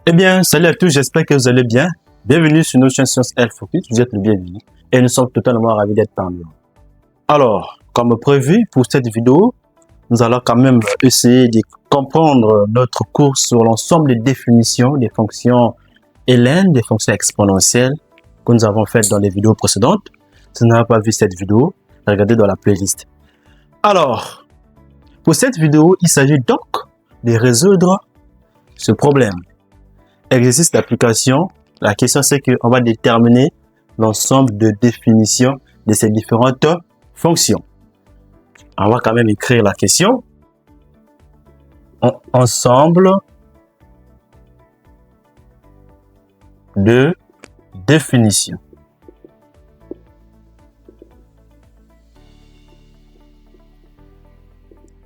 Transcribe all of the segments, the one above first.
Eh bien, salut à tous, j'espère que vous allez bien. Bienvenue sur Notion Science Health Focus, vous êtes le bienvenu et nous sommes totalement ravis d'être parmi vous. Alors, comme prévu pour cette vidéo, nous allons quand même essayer de comprendre notre cours sur l'ensemble des définitions des fonctions hélènes, des fonctions exponentielles que nous avons faites dans les vidéos précédentes. Si vous n'avez pas vu cette vidéo, regardez dans la playlist. Alors, pour cette vidéo, il s'agit donc de résoudre ce problème. Exercice d'application, la question c'est qu'on va déterminer l'ensemble de définitions de ces différentes fonctions. On va quand même écrire la question. Ensemble de définitions.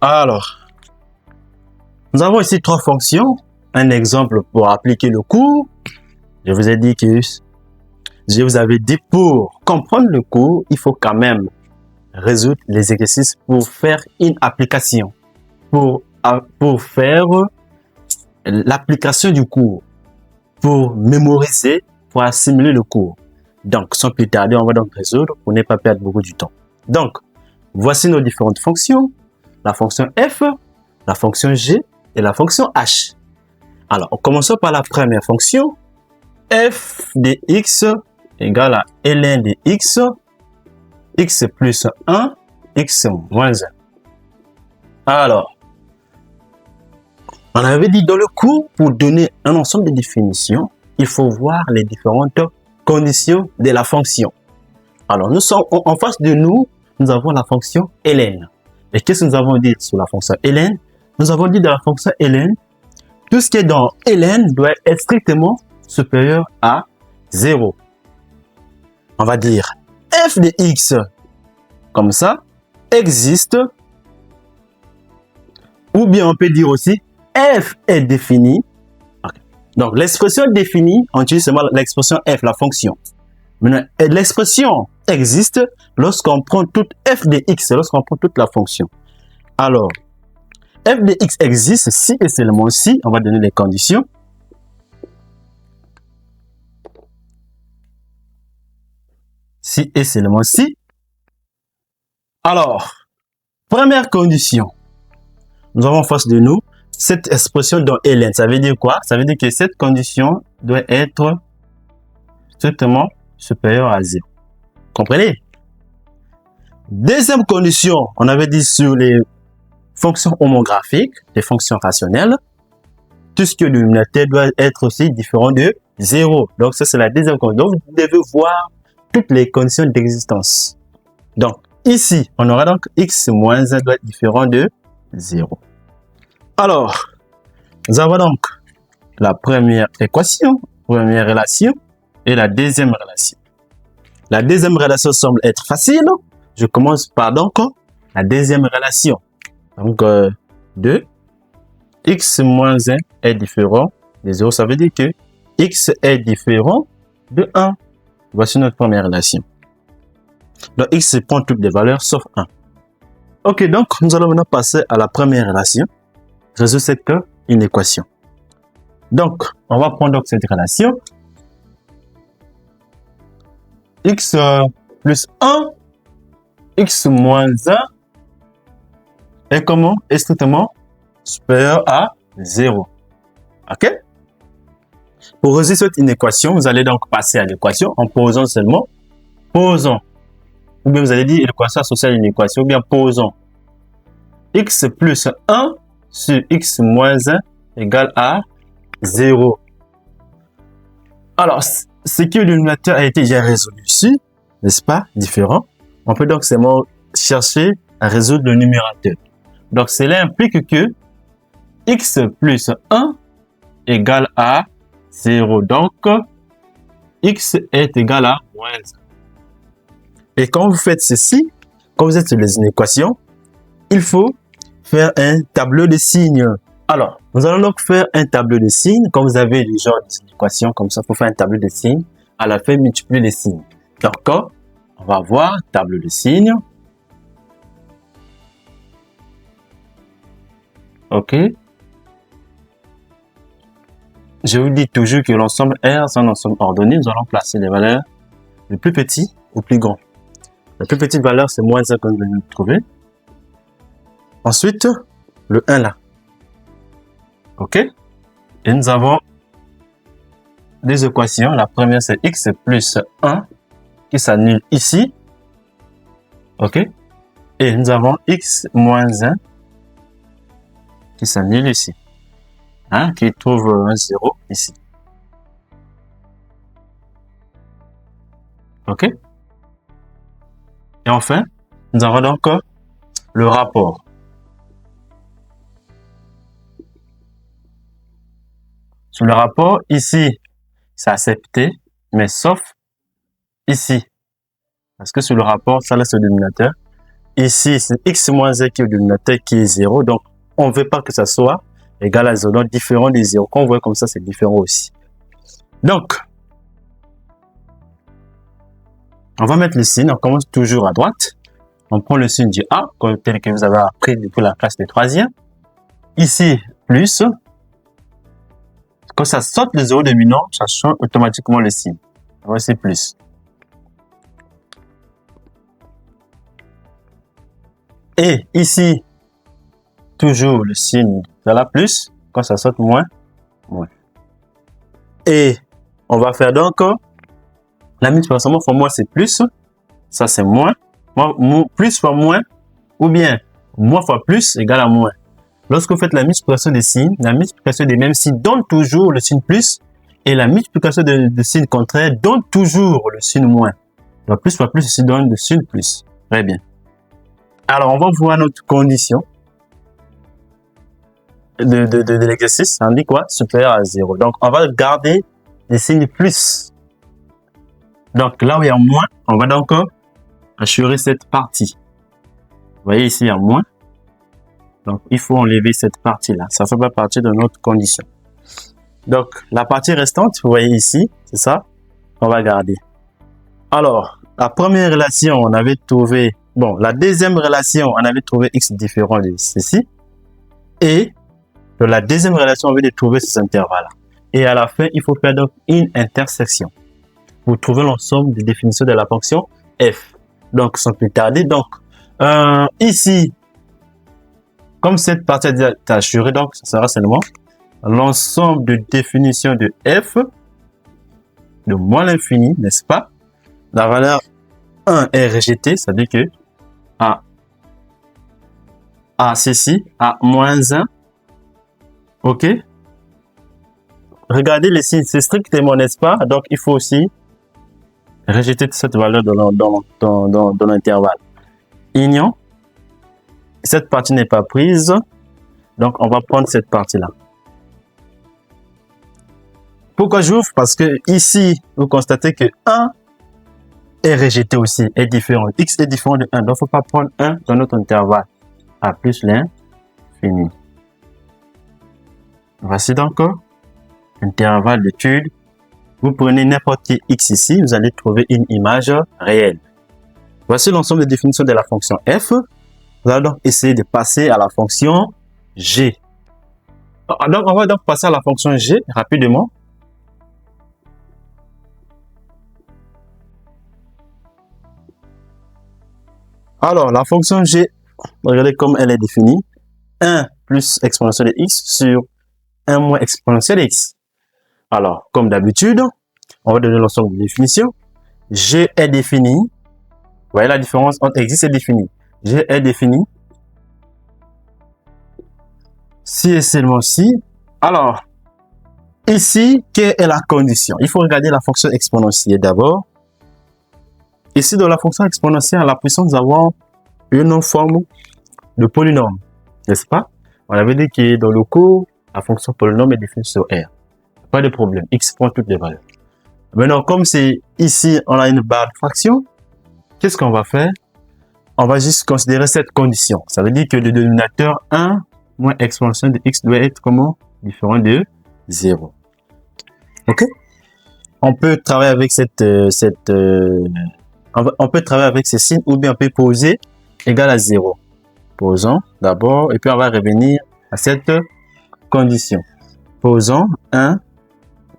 Alors, nous avons ici trois fonctions. Un exemple pour appliquer le cours. Je vous avais dit pour comprendre le cours, il faut quand même résoudre les exercices pour faire une application, pour faire l'application du cours, pour mémoriser, pour assimiler le cours. Donc, sans plus tarder, on va donc résoudre pour ne pas perdre beaucoup de temps. Donc, voici nos différentes fonctions. La fonction f, la fonction g et la fonction h. Alors, commençons par la première fonction. F de x égale à ln de x, x plus 1, x moins 1. Alors, on avait dit dans le cours, pour donner un ensemble de définitions, il faut voir les différentes conditions de la fonction. Alors, nous sommes en face de nous, nous avons la fonction ln. Et qu'est-ce que nous avons dit sur la fonction ln? Nous avons dit dans la fonction ln, tout ce qui est dans ln doit être strictement supérieur à 0. On va dire f de x, comme ça, existe. Ou bien on peut dire aussi f est défini. Okay. Donc l'expression définie, on utilise seulement l'expression f, la fonction. Maintenant, l'expression existe lorsqu'on prend toute f de x, lorsqu'on prend toute la fonction. Alors, f de x existe si et seulement si, on va donner les conditions. Si et seulement si. Alors, première condition, nous avons en face de nous cette expression dans ln. Ça veut dire quoi? Ça veut dire que cette condition doit être strictement supérieure à 0. Comprenez? Deuxième condition, on avait dit sur les fonctions homographiques, les fonctions rationnelles, tout ce qui est dénominateur doit être aussi différent de 0. Donc, ça, c'est la deuxième condition. Donc, vous devez voir toutes les conditions d'existence. Donc, ici, on aura donc x moins 1 doit être différent de 0. Alors, nous avons donc la première équation, première relation, et la deuxième relation. La deuxième relation semble être facile. Je commence par donc la deuxième relation. Donc, 2, x moins 1 est différent de 0. Ça veut dire que x est différent de 1. Voici notre première relation. Donc, x prend toutes les valeurs sauf 1. Ok, donc, nous allons maintenant passer à la première relation. Résoudre cette inéquation. Donc, on va prendre donc cette relation. X plus 1, x moins 1 est comment? Est strictement supérieur à 0. Ok? Pour résoudre cette inéquation, vous allez donc passer à l'équation en posant seulement. Posons. Ou bien vous allez dire l'équation associée à une équation. Ou bien posons. X plus 1 sur x moins 1 égale à 0. Alors, ce qui est le dénominateur a été déjà résolu ici, n'est-ce pas? Différent. On peut donc seulement chercher à résoudre le numérateur. Donc, cela implique que x plus 1 égale à 0. Donc, x est égal à moins 1. Et quand vous faites ceci, quand vous êtes sur les inéquations, il faut faire un tableau de signes. Alors, nous allons donc faire un tableau de signes. Quand vous avez les genres d'équations comme ça, il faut faire un tableau de signes. À la fin, multiplier les signes. Donc, on va voir tableau de signes. OK. je vous dis toujours que l'ensemble R, c'est un ensemble ordonné. Nous allons placer les valeurs du plus petit au plus grand. La plus petite valeur, c'est moins 1 que nous venons de trouver. Ensuite, le 1 là. OK? Et nous avons des équations. La première, c'est x plus 1 qui s'annule ici. OK? Et nous avons x moins 1 qui s'annule ici. Hein? Qui trouve un 0 ici. OK? Et enfin, nous avons donc le rapport. Sur le rapport, ici, c'est accepté, mais sauf ici. Parce que sur le rapport, ça laisse le dénominateur. Ici, c'est x moins 1 qui est le dénominateur qui est 0. Donc, on ne veut pas que ça soit égal à 0. Donc, différent des 0. Quand on voit comme ça, c'est différent aussi. Donc, on va mettre le signe. On commence toujours à droite. On prend le signe du A, tel que vous avez appris depuis la classe de 3e. Ici, plus. Quand ça saute le 0 dominant, ça change automatiquement le signe. Voici plus. Et ici, toujours le signe de la plus. Quand ça saute moins, moins. Et on va faire donc la multiplication fois moins, c'est plus. Ça, c'est moins. Plus fois moins, ou bien moins fois plus égale à moins. Lorsque vous faites la multiplication des signes, la multiplication des mêmes signes donne toujours le signe plus, et la multiplication de signes contraires donne toujours le signe moins. Donc plus fois plus ici donne le signe plus. Très bien. Alors on va voir notre condition de l'exercice. On dit quoi? Supérieur à 0. Donc on va garder les signes plus. Donc là où il y a moins, on va donc assurer cette partie. Vous voyez ici, il y a moins. Donc, il faut enlever cette partie-là. Ça ne fait pas partie de notre condition. Donc, la partie restante, vous voyez ici, c'est ça, on va garder. Alors, la première relation, on avait trouvé, bon, la deuxième relation, on avait trouvé x différent de ceci. Et de la deuxième relation, on avait trouver ces intervalles-là. Et à la fin, il faut faire donc une intersection pour trouver l'ensemble des définitions de la fonction f. Donc, sans plus tarder, donc, ici, comme cette partie est assurée, donc, ça sera seulement l'ensemble de définitions de f de moins l'infini, n'est-ce pas? La valeur 1 est rejetée, ça veut dire que ceci, à moins 1, ok? Regardez les signes, c'est strictement, n'est-ce pas? Donc, il faut aussi rejeter cette valeur dans l'intervalle. Union. Cette partie n'est pas prise. Donc, on va prendre cette partie-là. Pourquoi j'ouvre? Parce que ici, vous constatez que 1 est rejeté aussi, est différent. X est différent de 1. Donc, il ne faut pas prendre 1 dans notre intervalle. A plus l'infini. Voici donc l'intervalle d'étude. Vous prenez n'importe quel x ici, vous allez trouver une image réelle. Voici l'ensemble des définitions de la fonction f. Nous allons donc essayer de passer à la fonction g. Donc, on va donc passer à la fonction g rapidement. Alors, la fonction g, regardez comme elle est définie. 1 plus exponentielle de x sur 1 moins exponentielle de x. Alors, comme d'habitude, on va donner l'ensemble de définitions. G est défini. Vous voyez la différence entre existe et défini. G est défini. Si et seulement si. Alors, ici, quelle est la condition? Il faut regarder la fonction exponentielle d'abord. Ici, dans la fonction exponentielle, à la puissance, nous avons une forme de polynôme. N'est-ce pas? On avait dit que dans le cours, la fonction polynôme est définie sur R. Pas de problème. X prend toutes les valeurs. Maintenant, comme c'est ici, on a une barre de fraction, qu'est-ce qu'on va faire? On va juste considérer cette condition. Ça veut dire que le dénominateur 1 moins exponentielle de x doit être comment? Différent de 0. OK? On peut travailler avec on peut travailler avec ces signes ou bien on peut poser égal à 0. Posons d'abord et puis on va revenir à cette condition. Posons 1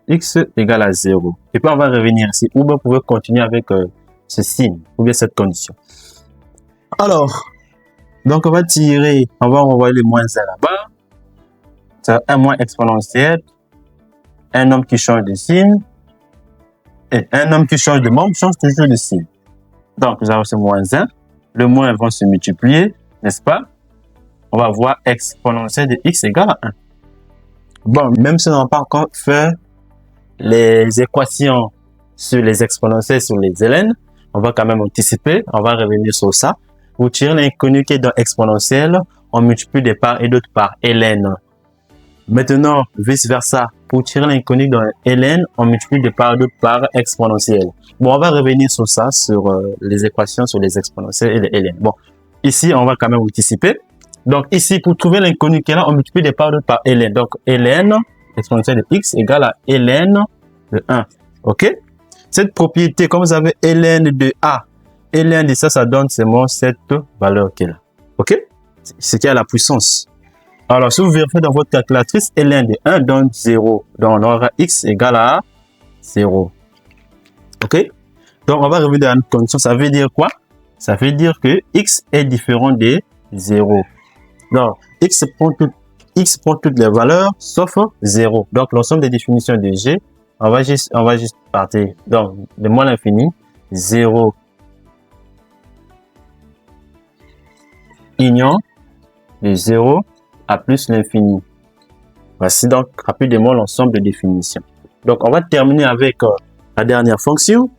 x égale à 0. Et puis on va revenir ici, ou bien vous pouvez continuer avec ce signe, ou bien cette condition. Alors, donc on va tirer, on va envoyer le moins 1 là-bas. C'est un moins exponentiel, un nombre qui change de signe, et un nombre qui change de membre change toujours de signe. Donc nous avons ce moins 1, le moins vont se multiplier, n'est-ce pas? On va voir exponentielle de x égale à 1. Bon, même si on n'a pas encore fait les équations sur les exponentielles sur les ln, on va quand même anticiper, on va revenir sur ça. Pour tirer l'inconnu qui est dans exponentielle, on multiplie des parts et d'autres par ln. Maintenant, vice versa, pour tirer l'inconnu dans ln, on multiplie des parts et d'autres par exponentielle. Bon, on va revenir sur ça, sur les équations sur les exponentielles et les ln. Bon, ici, on va quand même anticiper. Donc ici, pour trouver l'inconnu qui est là, on multiplie des parts d'autres par ln. Donc ln, exponentielle de x, égale à ln de 1. OK? Cette propriété, comme vous avez ln de a, ln de ça donne seulement cette valeur qui est là. OK? Ce qui est à la puissance. Alors, si vous vérifiez dans votre calculatrice, ln de 1 donne 0. Donc on aura x égale à 0. OK? Donc on va revenir à une condition. Ça veut dire quoi? Ça veut dire que x est différent de 0. Donc, x prend toutes les valeurs sauf 0. Donc, l'ensemble des définitions de g, on va juste partir. Donc, de moins l'infini, 0 union de 0 à plus l'infini. Voici donc rapidement l'ensemble des définitions. Donc, on va terminer avec la dernière fonction,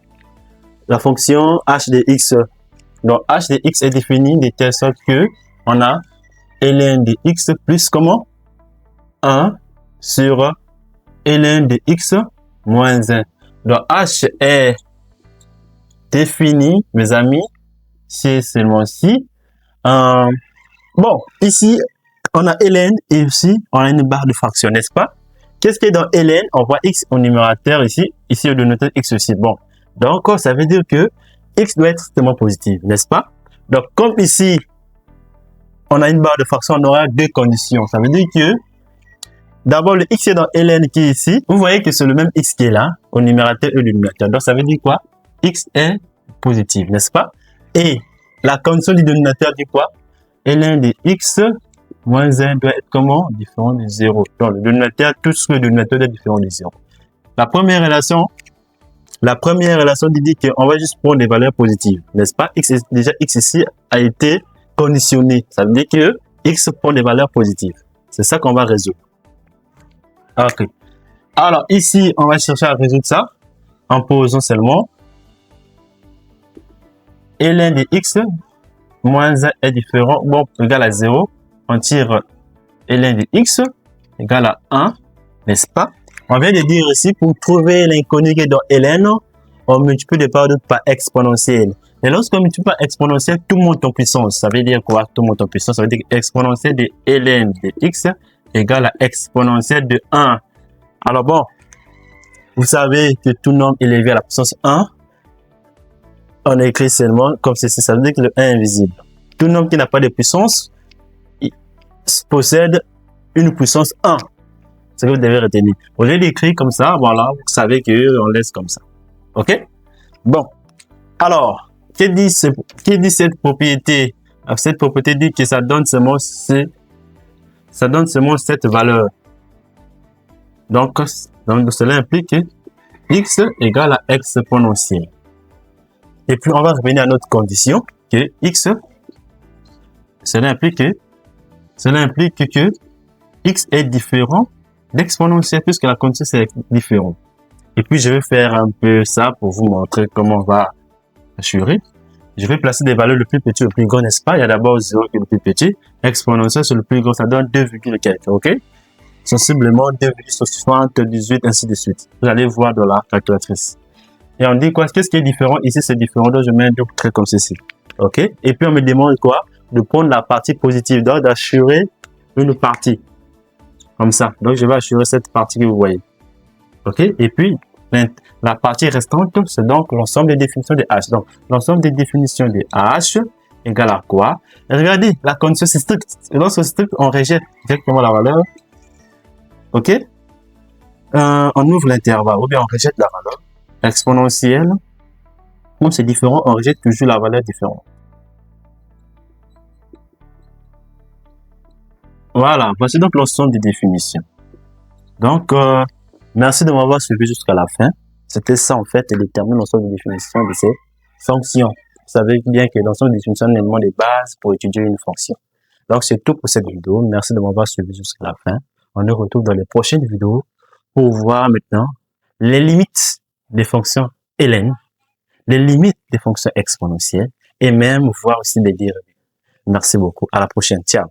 la fonction h de x. Donc, h de x est définie de telle sorte que on a ln de x plus comment 1 sur ln de x moins 1. Donc h est défini, mes amis, c'est seulement si. Bon, ici on a ln et ici on a une barre de fraction, n'est-ce pas? Qu'est-ce qui est dans ln? On voit x au numérateur ici, ici au dénominateur x aussi. Bon, donc ça veut dire que x doit être strictement positif, n'est-ce pas? Donc comme ici on a une barre de fraction, on aura deux conditions. Ça veut dire que, d'abord, le x est dans ln qui est ici. Vous voyez que c'est le même x qui est là, au numérateur et au dénominateur. Donc, ça veut dire quoi? X est positif, n'est-ce pas? Et la condition du dénominateur dit quoi? Ln de x moins 1 doit être comment? Différent de 0. Donc, le dénominateur, tout ce que le dénominateur doit être différent de 0. La première relation dit qu'on va juste prendre des valeurs positives, n'est-ce pas? Déjà, x ici a été conditionné. Ça veut dire que x prend des valeurs positives. C'est ça qu'on va résoudre. OK. Alors, ici, on va chercher à résoudre ça en posant seulement ln de x moins 1 est différent, bon, égal à 0. On tire ln de x égale à 1, n'est-ce pas? On vient de dire ici, pour trouver l'inconnu qui est dans ln, on multiplie des parts d'autres par exponentielle. Et lorsqu'on multiplie par exponentielle, tout monte en puissance. Ça veut dire quoi? Tout monte en puissance. Ça veut dire que exponentielle de ln de x égale à exponentielle de 1. Alors bon, vous savez que tout nombre élevé à la puissance 1, on écrit seulement comme ceci. Ça veut dire que le 1 est invisible. Tout nombre qui n'a pas de puissance possède une puissance 1. C'est ce que vous devez retenir. Au lieu d'écrire comme ça, voilà, vous savez qu'on laisse comme ça. OK? Bon. Alors, qui dit cette propriété? Cette propriété dit que ça donne seulement cette valeur. Donc cela implique que x égale à exponentielle. Et puis on va revenir à notre condition que x, cela implique que x est différent d'exponentielle puisque la condition c'est différent. Et puis je vais faire un peu ça pour vous montrer comment on va assurer. Je vais placer des valeurs le plus petit au plus grand, n'est-ce pas? Il y a d'abord 0 qui est le plus petit. Exponentielle sur le plus grand, ça donne 2, quelque, ok? Sensiblement 2,78, ainsi de suite. Vous allez voir dans la calculatrice. Et on dit quoi? Qu'est-ce qui est différent? Ici, c'est différent, donc je mets un double trait comme ceci. Ok? Et puis on me demande quoi? De prendre la partie positive, donc d'assurer une partie. Comme ça. Donc je vais assurer cette partie que vous voyez. Ok? Et puis, la partie restante, c'est donc l'ensemble des définitions de H. Donc, l'ensemble des définitions de H égale à quoi? Et regardez, la condition c'est strict. Et lorsque c'est strict, on rejette directement la valeur. OK? On ouvre l'intervalle ou bien on rejette la valeur exponentielle. Comme c'est différent, on rejette toujours la valeur différente. Voilà, voici donc l'ensemble des définitions. Donc, merci de m'avoir suivi jusqu'à la fin. C'était ça en fait, et déterminer l'ensemble des définitions de ces fonctions. Vous savez bien que l'ensemble des définitions est l'élément de base pour étudier une fonction. Donc, c'est tout pour cette vidéo. Merci de m'avoir suivi jusqu'à la fin. On se retrouve dans les prochaines vidéos pour voir maintenant les limites des fonctions ln, les limites des fonctions exponentielles et même voir aussi des dérivées. Merci beaucoup. À la prochaine. Ciao.